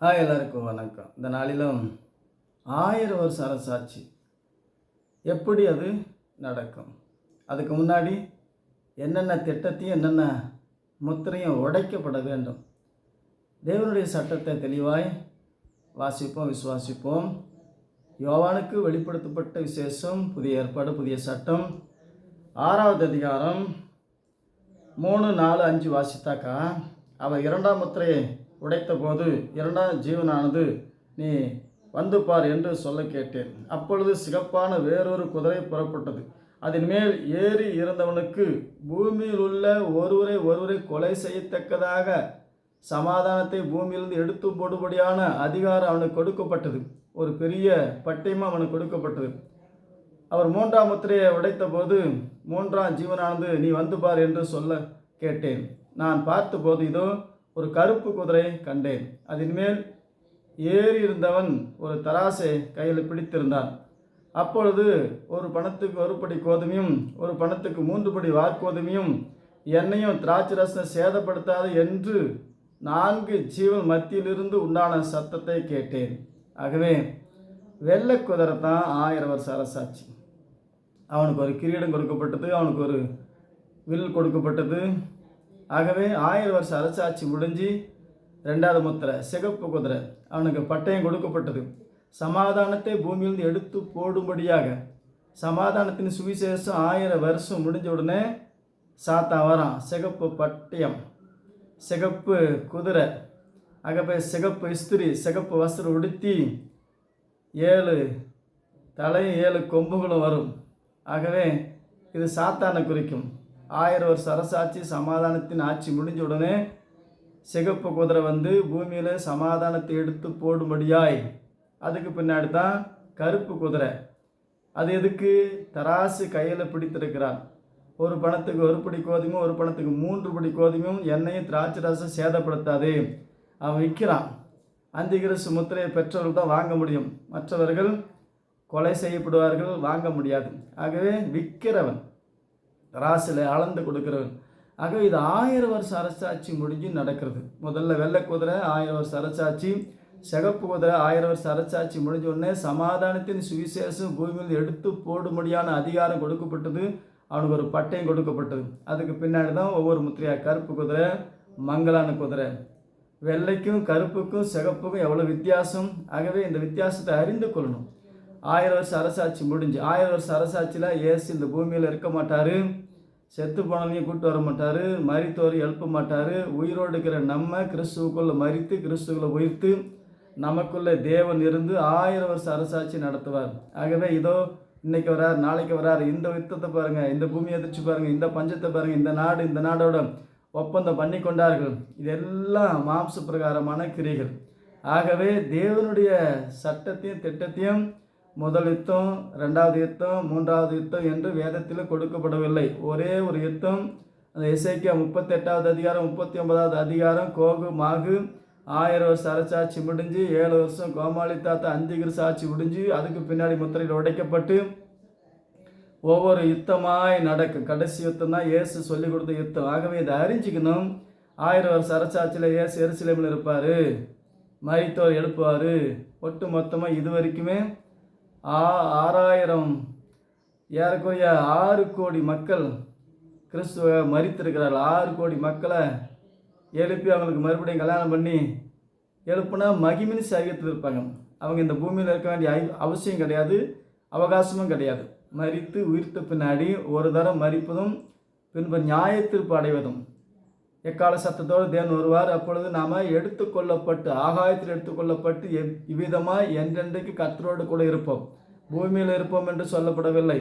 எல்லாருக்கும் வணக்கம். இந்த நாளிலும் 1000 வருஷ அரசாட்சி எப்படி அது நடக்கும்? அதுக்கு முன்னாடி என்னென்ன திட்டத்தையும் என்னென்ன முத்திரையும் உடைக்கப்பட வேண்டும். தேவனுடைய சட்டத்தை தெளிவாய் வாசிப்போம், விசுவாசிப்போம். யோவானுக்கு வெளிப்படுத்தப்பட்ட விசேஷம், புதிய ஏற்பாடு, புதிய சட்டம், 6வது அதிகாரம் 3, 4, 5 வாசித்தாக்கா, அவர் 2ஆம் முத்திரையை உடைத்த போது 2ஆம் ஜீவனானது நீ வந்து பார் என்று சொல்ல கேட்டேன். அப்பொழுது சிகப்பான வேறொரு குதிரை புறப்பட்டது. அதன் மேல் ஏறி இருந்தவனுக்கு பூமியில் உள்ள ஒருவரை கொலை செய்யத்தக்கதாக சமாதானத்தை பூமியிலிருந்து எடுத்து போடும்படியான அதிகாரம் அவனுக்கு கொடுக்கப்பட்டது. ஒரு பெரிய பட்டயமும் அவனுக்கு கொடுக்கப்பட்டது. அவர் 3ஆம் முத்திரையை உடைத்த போது 3ஆம் ஜீவனானது நீ வந்து பார் என்று சொல்ல கேட்டேன். நான் பார்த்தபோது இதோ ஒரு கருப்பு குதிரை கண்டேன். அதன் மேல் ஏறி இருந்தவன் ஒரு தராசை கையில் பிடித்திருந்தான். அப்பொழுது ஒரு பணத்துக்கு 1 படி கோதுமையும் 1 பணத்துக்கு 3 படி வார்கோதுமையும் எண்ணெயும் திராட்சை ரசம் சேதப்படுத்தாது என்று 4 ஜீவன் மத்தியிலிருந்து உண்டான சத்தத்தை கேட்டேன். ஆகவே வெள்ளை குதிரை தான் 1000 வருஷ அரசாட்சி. அவனுக்கு ஒரு கிரீடம் கொடுக்கப்பட்டது, அவனுக்கு ஒரு வில் கொடுக்கப்பட்டது. ஆகவே 1000 வருஷ அரசாட்சி முடிஞ்சு 2வது முத்திரை சிகப்பு குதிரை அவனுக்கு பட்டயம் கொடுக்கப்பட்டது. சமாதானத்தை பூமியிலிருந்து எடுத்து போடும்படியாக சமாதானத்தின் சுவிசேஷம் 1000 வருஷம் முடிஞ்ச உடனே சாத்தான் வரான். சிகப்பு பட்டயம், சிகப்பு குதிரை, ஆகவே சிகப்பு இஸ்திரி, சிகப்பு வஸ்திரம் உடுத்தி 7 தலையும் 7 கொம்புகளும் வரும். ஆகவே இது சாத்தானை குறிக்கும். 1000 வருஷ அரசாட்சி சமாதானத்தின் ஆட்சி முடிஞ்ச உடனே சிகப்பு குதிரை வந்து பூமியில் சமாதானத்தை எடுத்து போடும்படியாய், அதுக்கு பின்னாடி தான் கருப்பு குதிரை. அது எதுக்கு? தராசு கையில் பிடித்திருக்கிறான். 1 பணத்துக்கு 1 படி கோதுமையும் 1 பணத்துக்கு 3 படி கோதுமையும் எண்ணெயும் திராட்சை ரசம் சேதப்படுத்தாது. அவன் விற்கிறான். அந்திகிறிஸ்து முத்திரையை பெற்றவர்கள் தான் வாங்க முடியும், மற்றவர்கள் கொலை செய்யப்படுவார்கள், வாங்க முடியாது. ஆகவே விற்கிறவன், தராசில் அளந்து கொடுக்கிறவன். ஆகவே இது 1000 வருஷ அரசாட்சி முடிஞ்சு நடக்கிறது. முதல்ல வெள்ளை குதிரை 1000 வருஷ அரசாட்சி, சிகப்பு குதிரை 1000 வருஷ அரசாட்சி முடிஞ்ச உடனே சமாதானத்தின் சுவிசேஷம் பூமியில் எடுத்து போடும்படியான அதிகாரம் கொடுக்கப்பட்டது. அவனுக்கு ஒரு பட்டயம் கொடுக்கப்பட்டது. அதுக்கு பின்னாடி தான் ஒவ்வொரு முத்திரையாக கருப்பு குதிரை, மங்களான குதிரை. வெள்ளைக்கும் கருப்புக்கும் சிகப்புக்கும் எவ்வளோ வித்தியாசம். ஆகவே இந்த வித்தியாசத்தை அறிந்து கொள்ளணும். 1000 வருஷ அரசாட்சி முடிஞ்சு 1000 வருஷ அரசாட்சியில் இயேசு இந்த பூமியில் இருக்க மாட்டார். செத்து போனவனையும் கூப்பிட்டு வர மாட்டார், மரித்தோரை எழுப்ப மாட்டார். உயிரோடு இருக்கிற நம்ம கிறிஸ்துவுக்குள்ளே மரித்து கிறிஸ்துக்குள்ளே உயிர்த்து நமக்குள்ளே தேவன் இருந்து 1000 வருஷ அரசாட்சி நடத்துவார். ஆகவே இதோ இன்னைக்கு வரார், நாளைக்கு வரார். இந்த யுத்தத்தை பாருங்கள், இந்த பூமியை எதிர்த்து பாருங்கள், இந்த பஞ்சத்தை பாருங்கள், இந்த நாடோட ஒப்பந்தம் பண்ணி கொண்டார்கள். இதெல்லாம் மாம்ச பிரகாரமான கிரிகள். ஆகவே தேவனுடைய சட்டத்தையும் திட்டத்தையும் முதல் யுத்தம், 2வது யுத்தம், 3வது யுத்தம் என்று வேதத்தில் கொடுக்கப்படவில்லை. ஒரே ஒரு யுத்தம், அந்த எசேக்கியா 38வது அதிகாரம் 39வது அதிகாரம், கோகு மாகு 1000 வருஷ அரசாட்சி முடிஞ்சு 7 வருஷம் கோமாளி தாத்தா அந்திகிறிஸ்து ஆட்சி முடிஞ்சு அதுக்கு பின்னாடி முத்திரையில் உடைக்கப்பட்டு ஒவ்வொரு யுத்தமாய் நடக்கும். கடைசி யுத்தம் தான் இயேசு சொல்லிக் கொடுத்த யுத்தம். ஆகவே இதை அறிஞ்சிக்கணும். 1000 வருஷ அரசாட்சியில் இயேசு எருசலேமில் இருப்பார், மரித்தோர் எழுப்புவார். ஒட்டு மொத்தமாக இது வரைக்குமே 6000 ஏறக்குறைய 6 கோடி மக்கள் கிறிஸ்துவ மரித்திருக்கிறார்கள். 6 கோடி மக்களை எழுப்பி அவங்களுக்கு மறுபடியும் கல்யாணம் பண்ணி எழுப்புனா மகிமின் சரீரத்தில் இருப்பாங்க. அவங்க இந்த பூமியில் இருக்க வேண்டிய அவசியம் கிடையாது, அவகாசமும் கிடையாது. மரித்து உயிர்த்த பின்னாடி ஒரு தரம் மரிப்பதும் பின்பு நியாயத்தீர்ப்பு அடைவதும் எக்கால சத்தத்தோடு தேவன் வருவார். அப்பொழுது நாம் எடுத்துக்கொள்ளப்பட்டு ஆகாயத்தில் எடுத்துக்கொள்ளப்பட்டு இவ்விதமாக என்றென்றைக்கு கர்த்தரோடு கூட இருப்போம், பூமியில் இருப்போம் என்று சொல்லப்படவில்லை.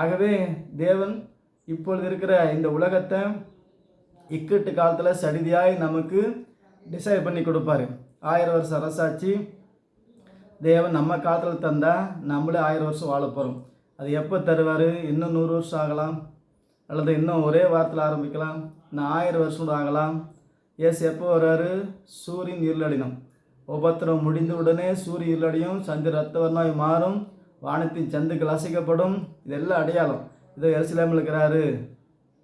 ஆகவே தேவன் இப்பொழுது இருக்கிற இந்த உலகத்தை இக்கட்டு காலத்தில் சடிதியாய் நமக்கு டிசைட் பண்ணி கொடுப்பாரு. 1000 வருஷ அரசாட்சி தேவன் நம்ம காலத்தில் தந்தால் நம்மளே 1000 வருஷம் வாழ போகிறோம். அது எப்போ தருவார்? இன்னும் 100 வருஷம் ஆகலாம், அல்லது இன்னும் ஒரே வாரத்தில் ஆரம்பிக்கலாம், இன்னும் 1000 வருஷம் கூட ஆகலாம். ஏசு எப்போ வர்றாரு? சூரியன் இருளடினும் உபத்திரம் முடிந்த உடனே சூரியன் இருளடியும், சந்திர ரத்தவர்ணாய் மாறும், வானத்தின் சந்துக்கள் அசைக்கப்படும். இதெல்லாம் அடையாளம். இதோ எருசலேமில் இருக்கிறாரு,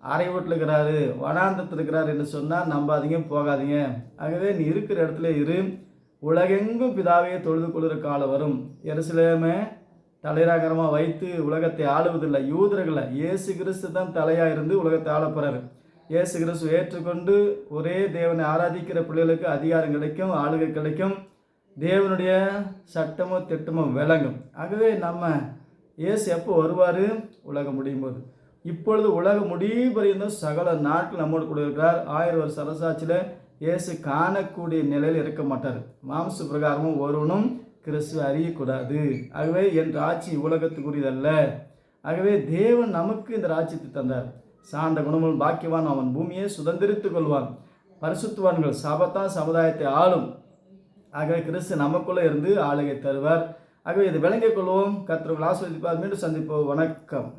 அரை வீட்டில் இருக்கிறாரு, வனாந்தத்தில் இருக்கிறாரு என்று சொன்னால் நம்பாதீங்க, போகாதீங்க. ஆகவே நீ இருக்கிற இடத்துல இரு. உலகெங்கும் பிதாவை தொழுது கொள்கிற காலம் வரும். எருசலேமை தலைநகரமாக வைத்து உலகத்தை ஆளுவதில்லை யூதர்களை, இயேசு கிறிஸ்து தான் தலையாக இருந்து உலகத்தை ஆளப்படுறாரு. இயேசு கிறிஸ்து ஏற்றுக்கொண்டு ஒரே தேவனை ஆராதிக்கிற பிள்ளைகளுக்கு அதிகாரம் கிடைக்கும், ஆளுகை கிடைக்கும், தேவனுடைய சட்டமும் திட்டமும் விளங்கும். ஆகவே நம்ம இயேசு எப்போ வருவார்? உலகம் முடியும் போது. இப்பொழுது உலகம் முடியும் பரியந்தம் சகல நாட்கள் நம்மோடு கூட இருக்கிறார். 1000 வருஷ அரசாட்சியில் இயேசு காணக்கூடிய நிலையில் இருக்க மாட்டார். மாம்ச பிரகாரமும் ஒருவனும் கிறிஸ்துவை அறியக்கூடாது. ஆகவே என் ராட்சி உலகத்துக்குரியதல்ல. ஆகவே தேவன் நமக்கு இந்த ராட்சியத்தை தந்தார். சார்ந்த குணமும் பாக்கியவான் அவன் பூமியை சுதந்திரித்து கொள்வான். பரிசுத்தவான்கள் சபத்தான் சமுதாயத்தை ஆளும். ஆகவே கிறிஸ்து நமக்குள்ளே இருந்து ஆளுகை தருவார். ஆகவே இதை விளங்கிக் கொள்வோம். கர்த்தர் ஆசீர்வதிப்பார். மீண்டும் சந்திப்போம். வணக்கம்.